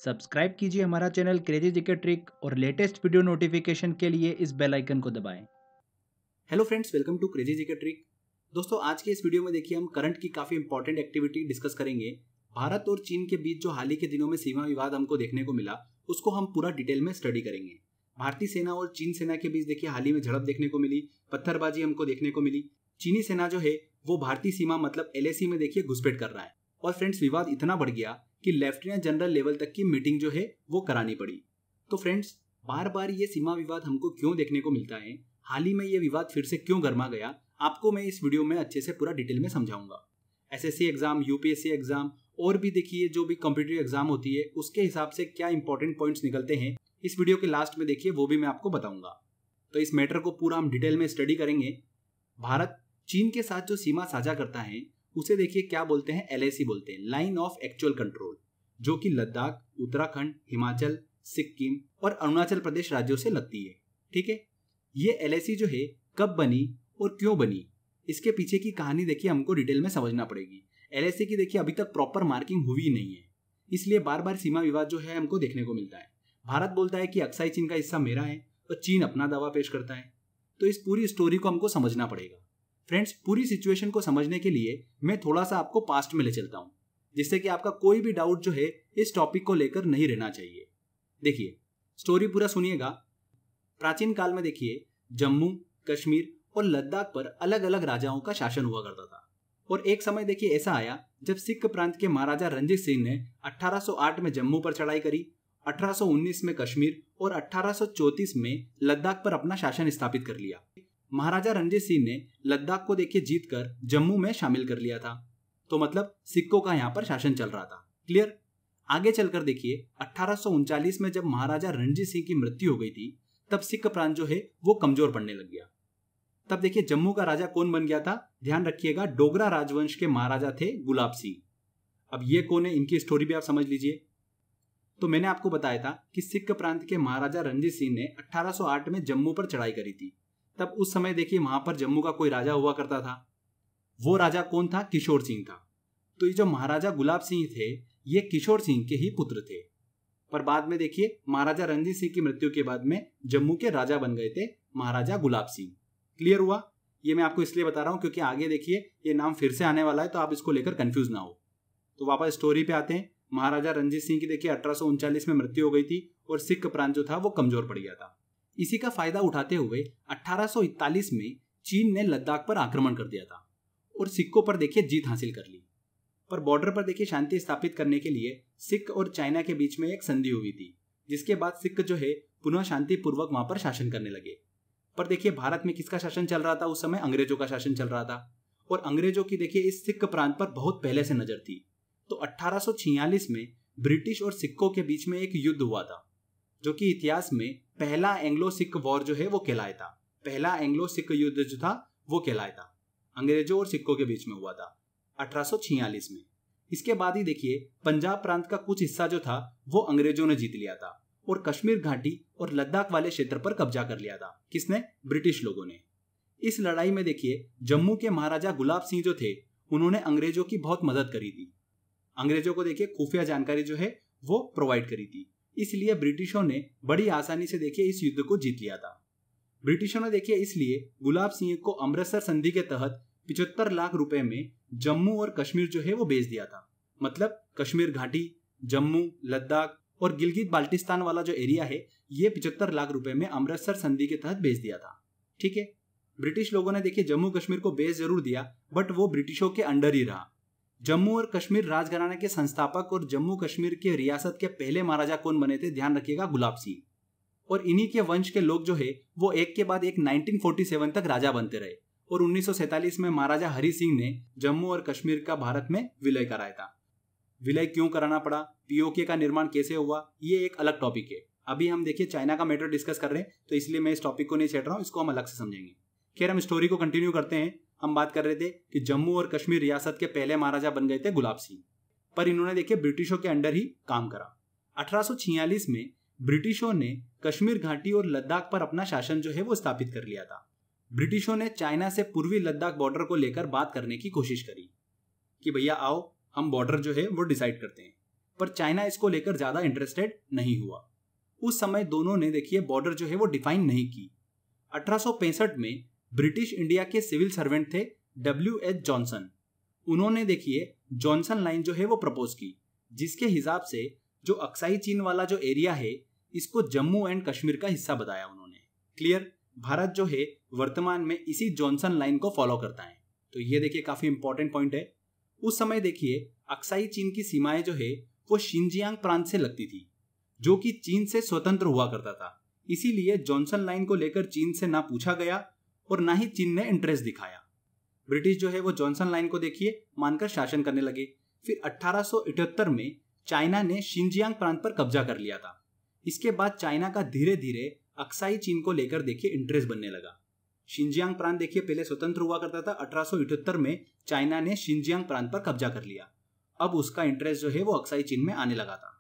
Subscribe कीजिए हमारा channel crazy GK trick और लेटेस्ट वीडियो नोटिफिकेशन के लिए इस बेल आइकन को दबाएं। Hello friends, welcome to crazy GK trick. दोस्तों, आज के इस वीडियो में देखिए हम करंट की काफी इंपॉर्टेंट एक्टिविटी डिस्कस करेंगे। भारत और चीन के बीच जो हाल ही के दिनों में सीमा विवाद हमको देखने को मिला, उसको हम पूरा डिटेल में स्टडी करेंगे। भारतीय सेना और चीन सेना के बीच देखिए हाल ही में झड़प देखने को मिली, पत्थरबाजी हमको देखने को मिली। चीनी सेना जो है वो भारतीय सीमा मतलब LAC में देखिए घुसपैठ कर रहा है। और फ्रेंड्स, विवाद इतना बढ़ गया कि लेफ्टिनेंट जनरल लेवल तक की मीटिंग जो है वो करानी पड़ी। तो फ्रेंड्स, बार बार ये सीमा विवाद हमको क्यों देखने को मिलता है, हाल ही में ये विवाद फिर से क्यों गर्मा गया, आपको मैं इस वीडियो में अच्छे से पूरा डिटेल में समझाऊंगा। SSC एग्जाम, UPSC एग्जाम और भी देखिए जो भी कॉम्पिटिटिव एग्जाम होती है उसके हिसाब से क्या इंपॉर्टेंट पॉइंट्स निकलते हैं, इस वीडियो के लास्ट में देखिए वो भी मैं आपको बताऊंगा। तो इस मैटर को पूरा हम डिटेल में स्टडी करेंगे। भारत चीन के साथ जो सीमा साझा करता है उसे देखिए क्या बोलते हैं, LAC बोलते हैं, लाइन ऑफ एक्चुअल कंट्रोल, जो कि लद्दाख, उत्तराखंड, हिमाचल, सिक्किम और अरुणाचल प्रदेश राज्यों से लगती है। ठीक है, ये LAC जो है कब बनी और क्यों बनी, इसके पीछे की कहानी देखिए हमको डिटेल में समझना पड़ेगी। LAC की देखिए अभी तक प्रॉपर मार्किंग हुई नहीं है, इसलिए बार बार सीमा विवाद जो है हमको देखने को मिलता है। भारत बोलता है कि अक्साई चीन का हिस्सा मेरा है और चीन अपना दावा पेश करता है। तो इस पूरी स्टोरी को हमको समझना पड़ेगा। फ्रेंड्स, पूरी सिचुएशन को समझने के लिए मैं थोड़ा सा आपको पास्ट में ले चलता हूं, जिससे कि आपका कोई भी डाउट जो है इस टॉपिक को लेकर नहीं रहना चाहिए। देखिए, स्टोरी पूरा सुनिएगा। प्राचीन काल में देखिए जम्मू, कश्मीर और लद्दाख पर अलग अलग राजाओं का शासन हुआ करता था। और एक समय देखिए ऐसा आया जब सिख प्रांत के महाराजा रणजीत सिंह ने 1808 में जम्मू पर चढ़ाई करी, 1819 में कश्मीर और 1834 में लद्दाख पर अपना शासन स्थापित कर लिया। महाराजा रणजीत सिंह ने लद्दाख को देखिए जीतकर जम्मू में शामिल कर लिया था। तो मतलब सिखों का यहाँ पर शासन चल रहा था। क्लियर? आगे चलकर देखिए 1839 में जब महाराजा रणजीत सिंह की मृत्यु हो गई थी, तब सिख प्रांत जो है वो कमजोर पड़ने लग गया। तब देखिए जम्मू का राजा कौन बन गया था, ध्यान रखिएगा, डोगरा राजवंश के महाराजा थे गुलाब सिंह। अब ये कौन है, इनकी स्टोरी भी आप समझ लीजिए। तो मैंने आपको बताया था कि सिख प्रांत के महाराजा रणजीत सिंह ने 1808 में जम्मू पर चढ़ाई करी थी। तब उस समय देखिए वहां पर जम्मू का कोई राजा हुआ करता था। वो राजा कौन था? किशोर सिंह था। तो ये जो महाराजा गुलाब सिंह थे ये किशोर सिंह के ही पुत्र थे। पर बाद में देखिए महाराजा रणजीत सिंह की मृत्यु के बाद में जम्मू के राजा बन गए थे महाराजा गुलाब सिंह। क्लियर हुआ? ये मैं आपको इसलिए बता रहा हूं क्योंकि आगे देखिए ये नाम फिर से आने वाला है, तो आप इसको लेकर कंफ्यूज ना हो। तो वापस स्टोरी पे आते हैं। महाराजा रणजीत सिंह की देखिए 1839 में मृत्यु हो गई थी और सिख प्रांत जो था वो कमजोर पड़ गया था। इसी का फायदा उठाते हुए 1841 में चीन ने लद्दाख पर आक्रमण कर दिया था और सिखों पर देखिए जीत हासिल कर ली। पर बॉर्डर पर देखिए शांति स्थापित करने के लिए सिख और चाइना के बीच में एक संधि हुई थी, जिसके बाद सिख जो है पुनः शांति पूर्वक वहां पर शासन करने लगे। पर देखिए भारत में किसका शासन चल रहा था उस समय? अंग्रेजों का शासन चल रहा था। और अंग्रेजों की देखिए इस सिख प्रांत पर बहुत पहले से नजर थी। तो 1846 में ब्रिटिश और सिखों के बीच में एक युद्ध हुआ था, जो कि इतिहास में पहला एंग्लो सिख वॉर जो है वो कहलाया था। पहला एंग्लो सिख युद्ध जो था वो कहलाया था, अंग्रेजों और सिखों के बीच में हुआ था 1846 में। इसके बाद ही देखिए पंजाब प्रांत का कुछ हिस्सा जो था वो अंग्रेजों ने जीत लिया था और कश्मीर घाटी और लद्दाख वाले क्षेत्र पर कब्जा कर लिया था। किसने? ब्रिटिश लोगों ने। इस लड़ाई में देखिए जम्मू के महाराजा गुलाब सिंह जो थे उन्होंने अंग्रेजों की बहुत मदद करी थी। अंग्रेजों को देखिए खुफिया जानकारी जो है वो प्रोवाइड करी थी, इसलिए ब्रिटिशों ने बड़ी आसानी से देखिए इस युद्ध को जीत लिया था। ब्रिटिशों ने देखिए इसलिए गुलाब सिंह को अमृतसर संधि के तहत 75 लाख रुपए में जम्मू और कश्मीर जो है वो बेच दिया था। मतलब कश्मीर घाटी, जम्मू, लद्दाख और गिलगित बाल्टिस्तान वाला जो एरिया है ये 75 लाख रुपए में अमृतसर संधि के तहत बेच दिया था। ठीक है, ब्रिटिश लोगों ने देखिए जम्मू कश्मीर को बेच जरूर दिया, बट वो ब्रिटिशों के अंडर ही रहा। जम्मू और कश्मीर राजघराने के संस्थापक और जम्मू कश्मीर के रियासत के पहले महाराजा कौन बने थे? ध्यान रखिएगा, गुलाब सिंह। और इन्हीं के वंश के लोग जो है वो एक के बाद एक 1947 तक राजा बनते रहे और 1947 में महाराजा हरि सिंह ने जम्मू और कश्मीर का भारत में विलय कराया था। विलय क्यों कराना पड़ा, POK का निर्माण कैसे हुआ, ये एक अलग टॉपिक है। अभी हम देखिए चाइना का मैटर डिस्कस कर रहे हैं, तो इसलिए मैं इस टॉपिक को नहीं छेड़ रहा हूँ, इसको हम अलग से समझेंगे। खैर, हम स्टोरी को कंटिन्यू करते हैं। हम बात कर रहे थे कि जम्मू और कश्मीर रियासत के पहले महाराजा बन गए थे गुलाब सिंह, पर इन्होंने देखिए ब्रिटिशों के अंडर ही काम करा। 1846 में ब्रिटिशों ने कश्मीर घाटी और लद्दाख पर अपना शासन जो है वो स्थापित कर लिया था। ब्रिटिशों ने चाइना से पूर्वी लद्दाख बॉर्डर को लेकर बात करने की कोशिश करी कि भैया आओ हम बॉर्डर जो है वो डिसाइड करते हैं। पर चाइना इसको लेकर ज्यादा इंटरेस्टेड नहीं हुआ। उस समय दोनों ने देखिए बॉर्डर जो है वो डिफाइन नहीं की। 1865 में ब्रिटिश इंडिया के सिविल सर्वेंट थे W.H. जॉनसन। उन्होंने देखिए जॉनसन लाइन जो है वो प्रपोज की, जिसके हिसाब से जो अक्साई चीन वाला जो एरिया है इसको जम्मू एंड कश्मीर का हिस्सा बताया उन्होंने। क्लियर, भारत जो है वर्तमान में इसी जॉनसन लाइन को फॉलो करता है। तो ये देखिए काफी इंपॉर्टेंट पॉइंट है। उस समय देखिए अक्साई चीन की सीमाएं जो है वो शिनजियांग प्रांत से लगती थी, जो कि चीन से स्वतंत्र हुआ करता था। इसीलिए जॉनसन लाइन को लेकर चीन से ना पूछा गया और ना ही चीन ने इंटरेस्ट दिखाया। ब्रिटिश जो है वो जॉनसन लाइन को देखिए मानकर शासन करने लगे। फिर 1878 में चाइना ने शिनजियांग प्रांत पर कब्जा कर लिया था। इसके बाद चाइना का धीरे धीरे अक्साई चीन को लेकर देखिए इंटरेस्ट बनने लगा। शिनजियांग प्रांत देखिए पहले स्वतंत्र हुआ करता था, 1878 में चाइना ने शिनजियांग प्रांत पर कब्जा कर लिया। अब उसका इंटरेस्ट जो है वो अक्साई चीन में आने लगा था।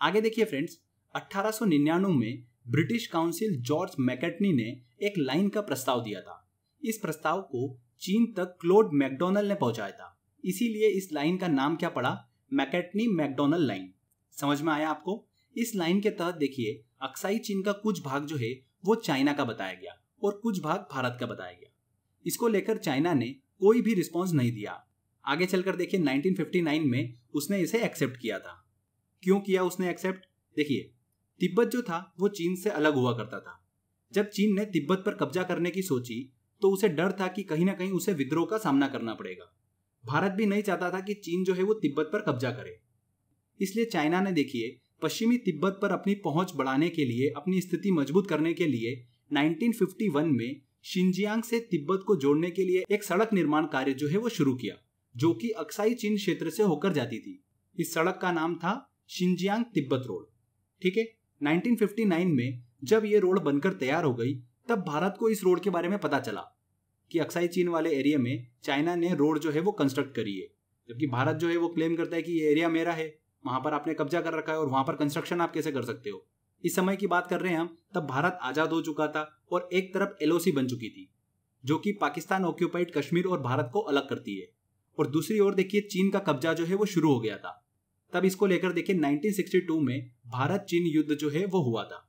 आगे देखिए फ्रेंड्स, 1899 में ब्रिटिश काउंसिल जॉर्ज मैकेटनी ने एक लाइन का प्रस्ताव दिया था। इस प्रस्ताव को चीन तक क्लोड मैकडोनल्ड ने पहुंचाया था, इसीलिए इस लाइन का नाम क्या पड़ा, मैकेटनी मैकडोनल्ड लाइन। समझ में आया आपको? इस लाइन के तहत देखिए अक्साई चीन का कुछ भाग जो है वो चाइना का बताया गया और कुछ भाग भारत का बताया गया। इसको लेकर चाइना ने कोई भी रिस्पॉन्स नहीं दिया। आगे चलकर देखिए 1959 में उसने इसे एक्सेप्ट किया था। क्यों किया उसने एक्सेप्ट? देखिए तिब्बत जो था वो चीन से अलग हुआ करता था। जब चीन ने तिब्बत पर कब्जा करने की सोची तो उसे डर था कि कहीं ना कहीं उसे विद्रोह का सामना करना पड़ेगा। भारत भी नहीं चाहता था कि चीन जो है वो तिब्बत पर कब्जा करे। इसलिए चाइना ने देखिए पश्चिमी तिब्बत पर अपनी पहुंच बढ़ाने के लिए, अपनी स्थिति मजबूत करने के लिए 1951 में शिनजियांग से तिब्बत को जोड़ने के लिए एक सड़क निर्माण कार्य जो है वो शुरू किया, जो कि अक्साई चीन क्षेत्र से होकर जाती थी। इस सड़क का नाम था शिनजियांग तिब्बत रोड। ठीक है, 1959 में जब ये रोड बनकर तैयार हो गई तब भारत को इस रोड के बारे में पता चला कि अक्साई चीन वाले एरिया में चाइना ने रोड जो है वो कंस्ट्रक्ट करी है, जबकि भारत जो है वो क्लेम करता है कि ये एरिया मेरा है, वहां पर आपने कब्जा कर रखा है और वहां पर कंस्ट्रक्शन आप कैसे कर सकते हो। इस समय की बात कर रहे हैं हम, तब भारत आजाद हो चुका था और एक तरफ LOC बन चुकी थी, जो कि पाकिस्तान ऑक्यूपाइड कश्मीर और भारत को अलग करती है, और दूसरी ओर देखिए चीन का कब्जा जो है वो शुरू हो गया था। तब इसको लेकर देखिए 1962 में भारत चीन युद्ध जो है वो हुआ था,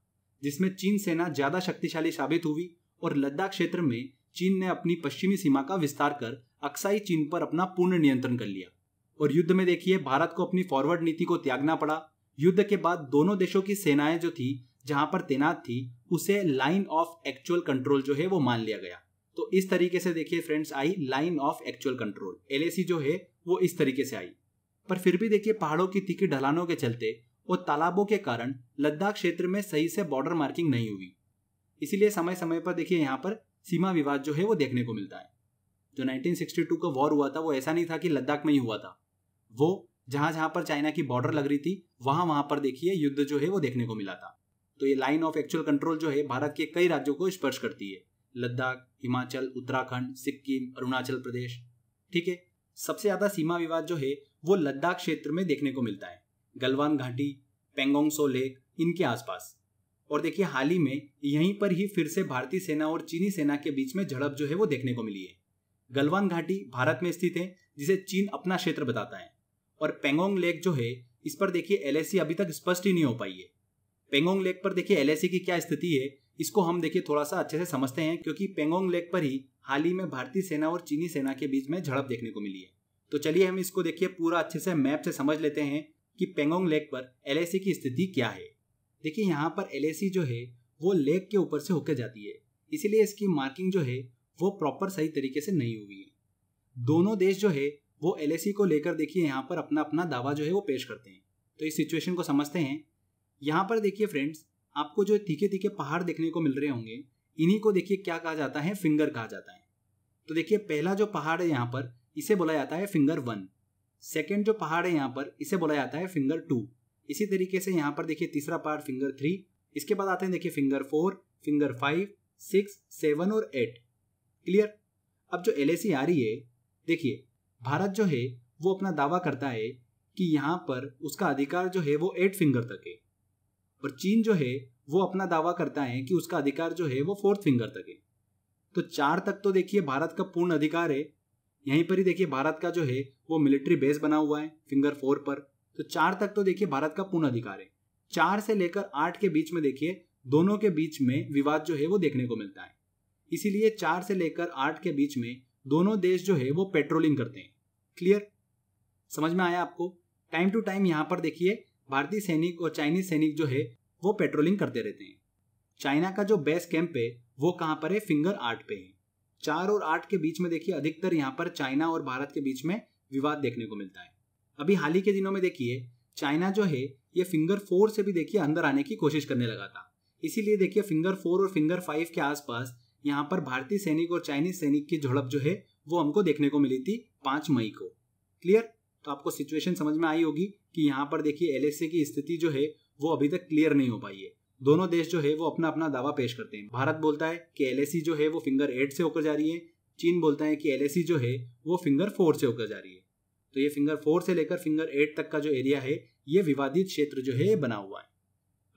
जिसमें चीन सेना ज्यादा शक्तिशाली साबित हुई और लद्दाख क्षेत्र में चीन ने अपनी पश्चिमी सीमा का विस्तार कर अक्साई चीन पर अपना पूर्ण नियंत्रण कर लिया। और युद्ध में देखिए भारत को अपनी फॉरवर्ड नीति को त्यागना पड़ा। युद्ध के बाद दोनों देशों की सेनाएं जो थी जहां पर तैनात थी उसे लाइन ऑफ एक्चुअल कंट्रोल जो है वो मान लिया गया। तो इस तरीके से देखिए friends I line of actual control, LAC जो है वो इस तरीके से आई। पर फिर भी देखिए पहाड़ों की तीखी ढलानों के चलते और तालाबों के कारण लद्दाख क्षेत्र में सही से बॉर्डर मार्किंग नहीं हुई। इसीलिए समय समय पर देखिए यहाँ पर सीमा विवाद जो है वो देखने को मिलता है। जो 1962 का वॉर हुआ था वो ऐसा नहीं था कि लद्दाख में ही हुआ था, वो जहां जहां पर चाइना की बॉर्डर लग रही थी वहां पर देखिए युद्ध जो है वो देखने को मिला था। तो ये लाइन ऑफ एक्चुअल कंट्रोल जो है भारत के कई राज्यों को स्पर्श करती है, लद्दाख, हिमाचल, उत्तराखंड, सिक्किम, अरुणाचल प्रदेश। ठीक है, सबसे ज्यादा सीमा विवाद जो है वो लद्दाख क्षेत्र में देखने को मिलता है, गलवान घाटी, पेंगोंग सो लेक, इनके आसपास। और देखिए हाल ही में यहीं पर ही फिर से भारतीय सेना और चीनी सेना के बीच में झड़प जो है वो देखने को मिली है। गलवान घाटी भारत में स्थित है, जिसे चीन अपना क्षेत्र बताता है, और पेंगोंग लेक जो है इस पर देखिए LAC अभी तक स्पष्ट ही नहीं हो पाई है। पेंगोंग लेक पर देखिए LAC की क्या स्थिति है इसको हम देखिए थोड़ा सा अच्छे से समझते हैं, क्योंकि पेंगोंग लेक पर ही हाल ही में भारतीय सेना और चीनी सेना के बीच में झड़प देखने को मिली है। तो चलिए हम इसको देखिए पूरा अच्छे से मैप से समझ लेते हैं कि पेंगोंग लेक पर LAC की स्थिति क्या है। देखिए यहाँ पर LAC जो है वो लेक के ऊपर से होकर जाती है, इसीलिए इसकी मार्किंग जो है वो प्रॉपर सही तरीके से नहीं हुई है। दोनों देश जो है वो LAC को लेकर देखिए यहाँ पर अपना अपना दावा जो है वो पेश करते हैं। तो इस सिचुएशन को समझते हैं। यहाँ पर देखिए फ्रेंड्स, आपको जो तीखे तीखे पहाड़ देखने को मिल रहे होंगे, इन्हीं को देखिए क्या कहा जाता है, फिंगर कहा जाता है। तो देखिए पहला जो पहाड़ है यहाँ पर इसे बोला जाता है फिंगर 1। सेकेंड जो पहाड़ है यहाँ पर इसे बोला जाता है फिंगर 2। इसी तरीके से यहाँ पर देखिए तीसरा पहाड़ फिंगर 3। इसके बाद आते हैं देखिए फिंगर 4, फिंगर 5, 6, 7 और 8। क्लियर। अब जो LAC आ रही है, देखिए भारत जो है वो अपना दावा करता है कि यहाँ पर उसका अधिकार जो है वो 8 फिंगर तक है, और चीन जो है वो अपना दावा करता है कि उसका अधिकार जो है वो 4th फिंगर तक है। तो 4 तक तो देखिए भारत का पूर्ण अधिकार है। यहीं पर ही देखिए भारत का जो है वो मिलिट्री बेस बना हुआ है फिंगर 4 पर। तो 4 तक तो देखिए भारत का पूर्ण अधिकार है। 4 से लेकर 8 के बीच में देखिए दोनों के बीच में विवाद जो है वो देखने को मिलता है। इसीलिए 4 से लेकर 8 के बीच में दोनों देश जो है वो पेट्रोलिंग करते हैं। क्लियर, समझ में आया आपको? टाइम टू टाइम यहाँ पर देखिए भारतीय सैनिक और चाइनीज सैनिक जो है वो पेट्रोलिंग करते रहते हैं। चाइना का जो बेस कैंप है वो कहाँ पर है? फिंगर 8 पे है। 4 और 8 के बीच में देखिए अधिकतर यहाँ पर चाइना और भारत के बीच में विवाद देखने को मिलता है। अभी हाल ही के दिनों में देखिए चाइना जो है ये फिंगर 4 से भी देखिए अंदर आने की कोशिश करने लगा था। इसीलिए देखिए फिंगर 4 और फिंगर 5 के आसपास यहाँ पर भारतीय सैनिक और चाइनीज सैनिक की झड़प जो है वो हमको देखने को मिली थी 5 मई को। क्लियर, तो आपको सिचुएशन समझ में आई होगी कि यहाँ पर देखिए LAC की स्थिति जो है वो अभी तक क्लियर नहीं हो पाई है। दोनों देश जो है वो अपना अपना दावा पेश करते हैं। भारत बोलता है कि LAC जो है वो फिंगर 8 से होकर जा रही है, चीन बोलता है कि LAC जो है वो फिंगर 4 से होकर जा रही है। तो ये फिंगर 4 से लेकर फिंगर 8 तक का जो एरिया है ये विवादित क्षेत्र जो है ये बना हुआ है।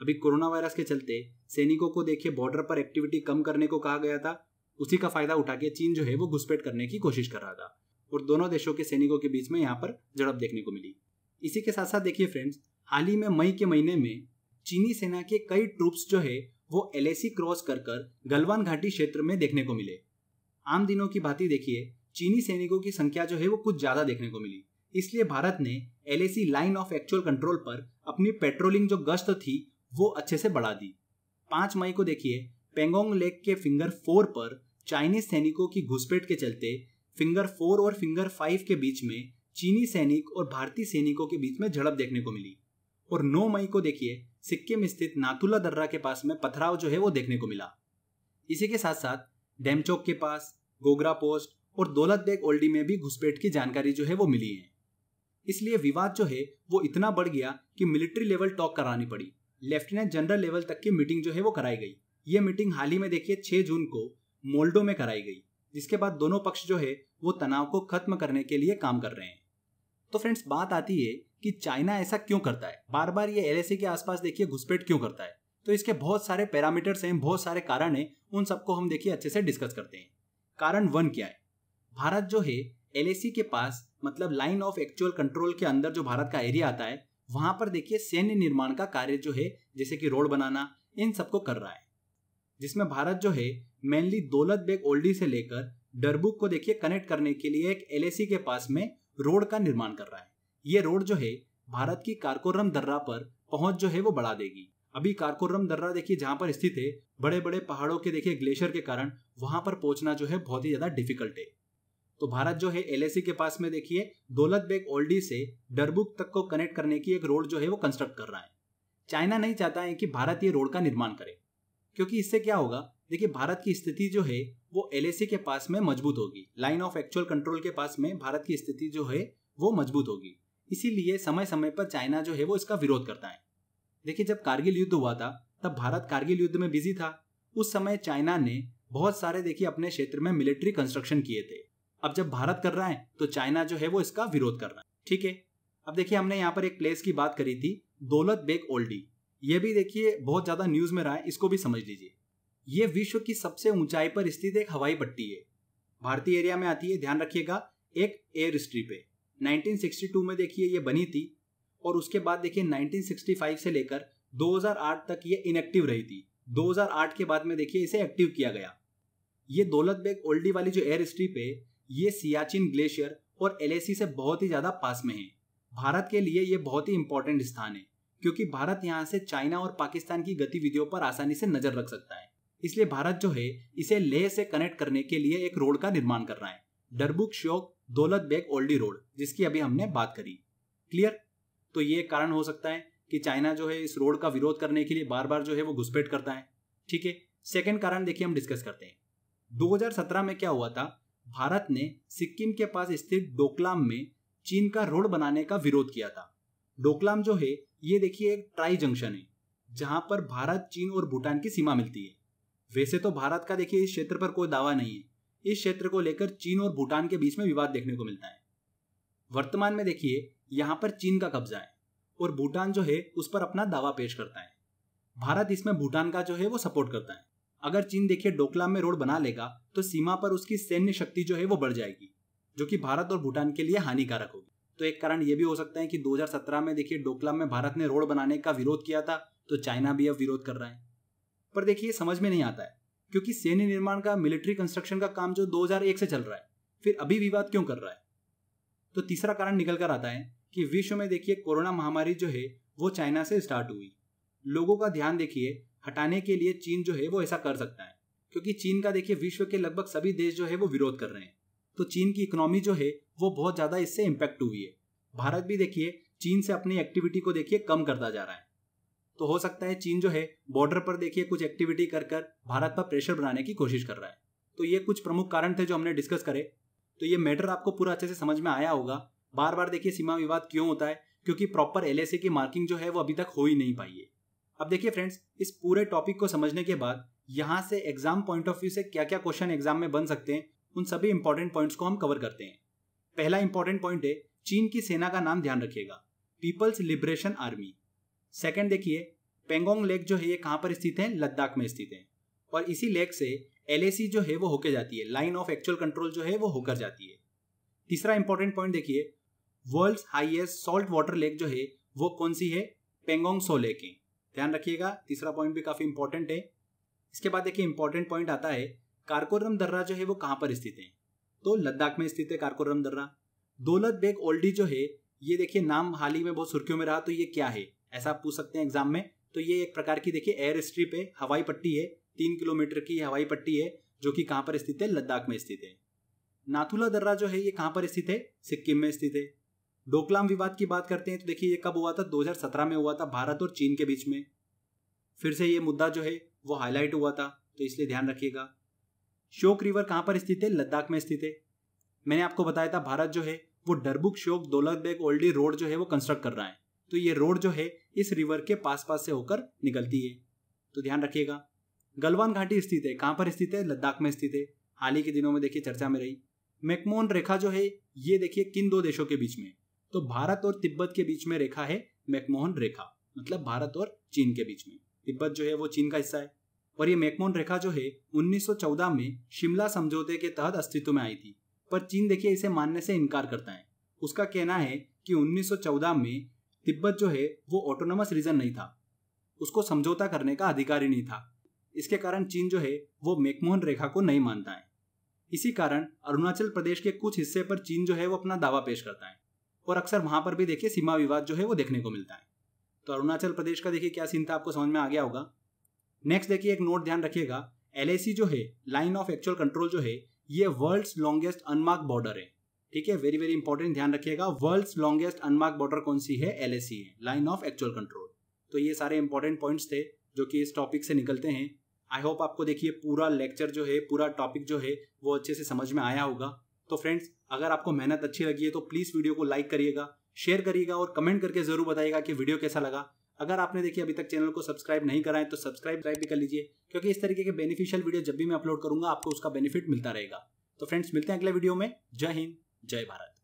अभी कोरोना वायरस के चलते सैनिकों को देखिए बॉर्डर पर एक्टिविटी कम करने को कहा गया था। उसी का फायदा उठा के चीन जो है वो घुसपैठ करने की कोशिश कर रहा था और दोनों देशों के सैनिकों के बीच में यहाँ पर झड़प देखने को मिली। इसी के साथ साथ देखिए फ्रेंड्स, हाल ही में मई के महीने में चीनी सेना के कई ट्रूप्स जो है वो LAC क्रॉस कर गलवान घाटी क्षेत्र में देखने को मिले। आम दिनों की भांति देखिए चीनी सैनिकों की संख्या जो है वो कुछ ज्यादा देखने को मिली। इसलिए भारत ने LAC line of actual control पर अपनी पेट्रोलिंग जो गश्त थी वो अच्छे से बढ़ा दी। 5 मई को देखिए पेंगोंग लेक के फिंगर 4 पर चाइनीज सैनिकों की घुसपैठ के चलते फिंगर 4 और फिंगर 5 के बीच में चीनी सैनिक और भारतीय सैनिकों के बीच में झड़प देखने को मिली। और 9 मई को देखिए सिक्किम स्थित नाथुला दर्रा के पास में पथराव जो है वो देखने को मिला। इसी के साथ साथ डेमचौक के पास, गोगरा पोस्ट और दौलत बेग ओल्डी में भी घुसपैठ की जानकारी जो है वो मिली है। इसलिए विवाद जो है वो इतना बढ़ गया कि मिलिट्री लेवल टॉक करानी पड़ी। लेफ्टिनेंट जनरल लेवल तक की मीटिंग जो है वो कराई गई। ये मीटिंग हाल ही में देखिए 6 जून को मोल्डो में कराई गई, जिसके बाद दोनों पक्ष जो है वो तनाव को खत्म करने के लिए काम कर रहे हैं। तो फ्रेंड्स, बात आती है कि चाइना ऐसा क्यों करता है, बार बार ये LAC के आसपास देखिए घुसपैठ क्यों करता है। तो इसके बहुत सारे पैरामीटर्स हैं, बहुत सारे कारण हैं, उन सबको हम देखिए अच्छे से डिस्कस करते हैं। कारण 1 क्या है? भारत जो है LAC के पास मतलब लाइन ऑफ एक्चुअल कंट्रोल के अंदर जो भारत का एरिया आता है वहां पर देखिए सैन्य निर्माण का कार्य जो है जैसे कि रोड बनाना इन सबको कर रहा है, जिसमें भारत जो है मेनली दौलत बेग ओल्डी से लेकर डरबुक को देखिए कनेक्ट करने के लिए एक LAC के पास में रोड का निर्माण कर रहा है। ये रोड जो है भारत की कारकोरम दर्रा पर पहुंच जो है वो बढ़ा देगी। अभी कारकोरम दर्रा देखिए जहां पर स्थित है, बड़े बड़े पहाड़ों के देखिए ग्लेशियर के कारण वहां पर पहुंचना जो है बहुत ही ज्यादा डिफिकल्ट है। तो भारत जो है LAC के पास में देखिए दौलत बेग ओल्डी से डरबुक तक को कनेक्ट करने की एक रोड जो है वो कंस्ट्रक्ट कर रहा है। चाइना नहीं चाहता है कि भारत ये रोड का निर्माण करे, क्योंकि इससे क्या होगा, देखिए भारत की स्थिति जो है वो LAC के पास में मजबूत होगी। लाइन ऑफ एक्चुअल कंट्रोल के पास में भारत की स्थिति जो है वो मजबूत होगी। इसीलिए समय समय पर चाइना जो है वो इसका विरोध करता है। देखिए जब कारगिल युद्ध हुआ था तब भारत कारगिल युद्ध में बिजी था। उस समय चाइना ने बहुत सारे देखिए अपने क्षेत्र में मिलिट्री कंस्ट्रक्शन किए थे। अब जब भारत कर रहा है तो चाइना जो है वो इसका विरोध कर रहा है। ठीक है, अब देखिए हमने यहाँ पर एक प्लेस की बात करी थी, दौलत बेग ओल्डी। ये भी देखिए बहुत ज्यादा न्यूज में रहा है, इसको भी समझ लीजिए। ये विश्व की सबसे ऊंचाई पर स्थित एक हवाई पट्टी है, भारतीय एरिया में आती है, ध्यान रखिएगा, एक एयर स्ट्रिप है। 1962 में देखिए ये बनी थी और उसके बाद देखिए 1965 से लेकर 2008 तक ये इनएक्टिव रही थी। 2008 के बाद में देखिए इसे एक्टिव किया गया। ये दौलत बेग ओल्डी वाली जो एयर स्ट्रिप है ये सियाचिन ग्लेशियर और LAC से बहुत ही ज्यादा पास में है। भारत के लिए ये बहुत ही इंपॉर्टेंट स्थान है, क्योंकि भारत यहाँ से चाइना और पाकिस्तान की गतिविधियों पर आसानी से नजर रख सकता है। इसलिए भारत जो है इसे लेह से कनेक्ट करने के लिए एक रोड का निर्माण कर रहा है, डरबुक श्योक दौलत बेग ओल्डी रोड, जिसकी अभी हमने बात करी। क्लियर? तो ये कारण हो सकता है कि चाइना जो है इस रोड का विरोध करने के लिए बार बार जो है वो घुसपैठ करता है। ठीक है, सेकंड कारण देखिए हम डिस्कस करते हैं। 2017 में क्या हुआ था, भारत ने सिक्किम के पास स्थित डोकलाम में चीन का रोड बनाने का विरोध किया था। डोकलाम जो है ये देखिए एक ट्राई जंक्शन है जहां पर भारत, चीन और भूटान की सीमा मिलती है। वैसे तो भारत का देखिए इस क्षेत्र पर कोई दावा नहीं है, इस क्षेत्र को लेकर चीन और भूटान के बीच में विवाद देखने को मिलता है। वर्तमान में देखिए यहाँ पर चीन का कब्जा है और भूटान जो है उस पर अपना दावा पेश करता है। भारत इसमें भूटान का जो है वो सपोर्ट करता है। अगर चीन देखिए डोकलाम में रोड बना लेगा तो सीमा पर उसकी सैन्य शक्ति जो है वो बढ़ जाएगी, जो कि भारत और भूटान के लिए हानिकारक होगी। तो एक कारण ये भी हो सकता है कि 2017 में देखिए डोकलाम में भारत ने रोड बनाने का विरोध किया था, तो चाइना भी अब विरोध कर रहा है। पर देखिए समझ में नहीं आता है, क्योंकि सैन्य निर्माण का, मिलिट्री कंस्ट्रक्शन का काम जो 2001 से चल रहा है, फिर अभी विवाद क्यों कर रहा है? तो तीसरा कारण निकल कर आता है कि विश्व में देखिए कोरोना महामारी जो है वो चाइना से स्टार्ट हुई। लोगों का ध्यान देखिए हटाने के लिए चीन जो है वो ऐसा कर सकता है, क्योंकि चीन का देखिए विश्व के लगभग सभी देश जो है वो विरोध कर रहे हैं। तो चीन की इकोनॉमी जो है वो बहुत ज्यादा इससे इम्पैक्ट हुई है। भारत भी देखिए चीन से अपनी एक्टिविटी को देखिए कम करता जा रहा है। तो हो सकता है चीन जो है बॉर्डर पर देखिए कुछ एक्टिविटी कर भारत पर प्रेशर बनाने की कोशिश कर रहा है। तो ये कुछ प्रमुख कारण थे जो हमने डिस्कस करे। तो ये मैटर आपको पूरा अच्छे से समझ में आया होगा। बार बार देखिए सीमा विवाद क्यों होता है, क्योंकि प्रॉपर LAC की मार्किंग जो है वो अभी तक हो ही नहीं पाई है। अब देखिए फ्रेंड्स, इस पूरे टॉपिक को समझने के बाद यहाँ से एग्जाम पॉइंट ऑफ व्यू से क्या क्या क्वेश्चन एग्जाम में बन सकते हैं, उन सभी इंपॉर्टेंट पॉइंट्स को हम कवर करते हैं। पहला इंपॉर्टेंट पॉइंट है, चीन की सेना का नाम ध्यान रखिएगा, पीपल्स लिबरेशन आर्मी। सेकंड देखिए, पेंगोंग लेक जो है ये कहाँ पर स्थित है? लद्दाख में स्थित है। और इसी लेक से LAC जो है वो होके जाती है, लाइन ऑफ एक्चुअल कंट्रोल जो है वो होकर जाती है। तीसरा इंपॉर्टेंट पॉइंट देखिए, world's highest salt water lake जो है वो कौन सी है? पेंगोंग सो लेक है। ध्यान रखिएगा, तीसरा पॉइंट भी काफी इंपॉर्टेंट है। इसके बाद देखिए इंपॉर्टेंट पॉइंट आता है, काराकोरम दर्रा जो है वो कहाँ पर स्थित है? तो लद्दाख में स्थित है काराकोरम दर्रा। दौलत बेग ओल्डी जो है ये देखिए नाम हाल ही में बहुत सुर्खियों में रहा, तो ये क्या है ऐसा आप पूछ सकते हैं एग्जाम में। तो ये एक प्रकार की देखिए एयर स्ट्रिप है, हवाई पट्टी है, 3 किलोमीटर की हवाई पट्टी है, जो कि कहाँ पर स्थित है? लद्दाख में स्थित है। नाथुला दर्रा जो है ये कहाँ पर स्थित है? सिक्किम में स्थित है। डोकलाम विवाद की बात करते हैं तो देखिए ये कब हुआ था? 2017 में हुआ था, भारत और चीन के बीच में। फिर से ये मुद्दा जो है वो हाईलाइट हुआ था, तो इसलिए ध्यान रखिएगा। श्योक रिवर कहाँ पर स्थित है? लद्दाख में स्थित है। मैंने आपको बताया था भारत जो है वो डरबुक श्योक दौलत बेग ओल्डी रोड जो है वो कंस्ट्रक्ट कर रहा है, तो ये रोड जो है इस रिवर के पास से होकर निकलती है, तो ध्यान रखिएगा। गलवान घाटी स्थित है, कहाँ पर स्थित है? लद्दाख में स्थित है। हाल ही के दिनों में देखिए चर्चा में रही। मैकमोहन रेखा जो है ये देखिए किन दो देशों के बीच में? तो भारत और तिब्बत के बीच में रेखा है मैकमोहन रेखा, मतलब भारत और चीन के बीच में। तिब्बत जो है वो चीन का हिस्सा है। और ये मैकमोहन रेखा जो है 1914 में शिमला समझौते के तहत अस्तित्व में आई थी, पर चीन देखिए इसे मानने से इनकार करता है। उसका कहना है कि 1914 में तिब्बत जो है वो ऑटोनोमस रीजन नहीं था, उसको समझौता करने का अधिकार ही नहीं था। इसके कारण चीन जो है वो मैकमोहन रेखा को नहीं मानता है। इसी कारण अरुणाचल प्रदेश के कुछ हिस्से पर चीन जो है वो अपना दावा पेश करता है, और अक्सर वहां पर भी देखिए सीमा विवाद जो है वो देखने को मिलता है। तो अरुणाचल प्रदेश का देखिए क्या सीन था, आपको समझ में आ गया होगा। नेक्स्ट देखिए एक नोट ध्यान रखिएगा, LAC जो है लाइन ऑफ एक्चुअल कंट्रोल जो है ये वर्ल्ड्स लॉन्गेस्ट अनमार्क बॉर्डर है। ठीक है, वेरी वेरी इंपॉर्टेंट, ध्यान रखिएगा। वर्ल्ड्स लॉन्गेस्ट अनमार्क बॉर्डर कौन सी है? LAC है, लाइन ऑफ एक्चुअल कंट्रोल। तो ये सारे इंपॉर्टेंट पॉइंट्स थे जो कि इस टॉपिक से निकलते हैं। आई होप आपको देखिए पूरा लेक्चर जो है, पूरा टॉपिक जो है वो अच्छे से समझ में आया होगा। तो फ्रेंड्स, अगर आपको मेहनत अच्छी लगी है तो प्लीज वीडियो को लाइक करिएगा, शेयर करिएगा और कमेंट करके जरूर बताइएगा कि वीडियो कैसा लगा। अगर आपने देखिए अभी तक चैनल को सब्सक्राइब नहीं करा है तो सब्सक्राइब भी कर लीजिए, क्योंकि इस तरीके के बेनिफिशियल वीडियो जब भी मैं अपलोड करूंगा आपको उसका बेनिफिट मिलता रहेगा। तो फ्रेंड्स, मिलते हैं अगले वीडियो में। जय हिंद, जय भारत।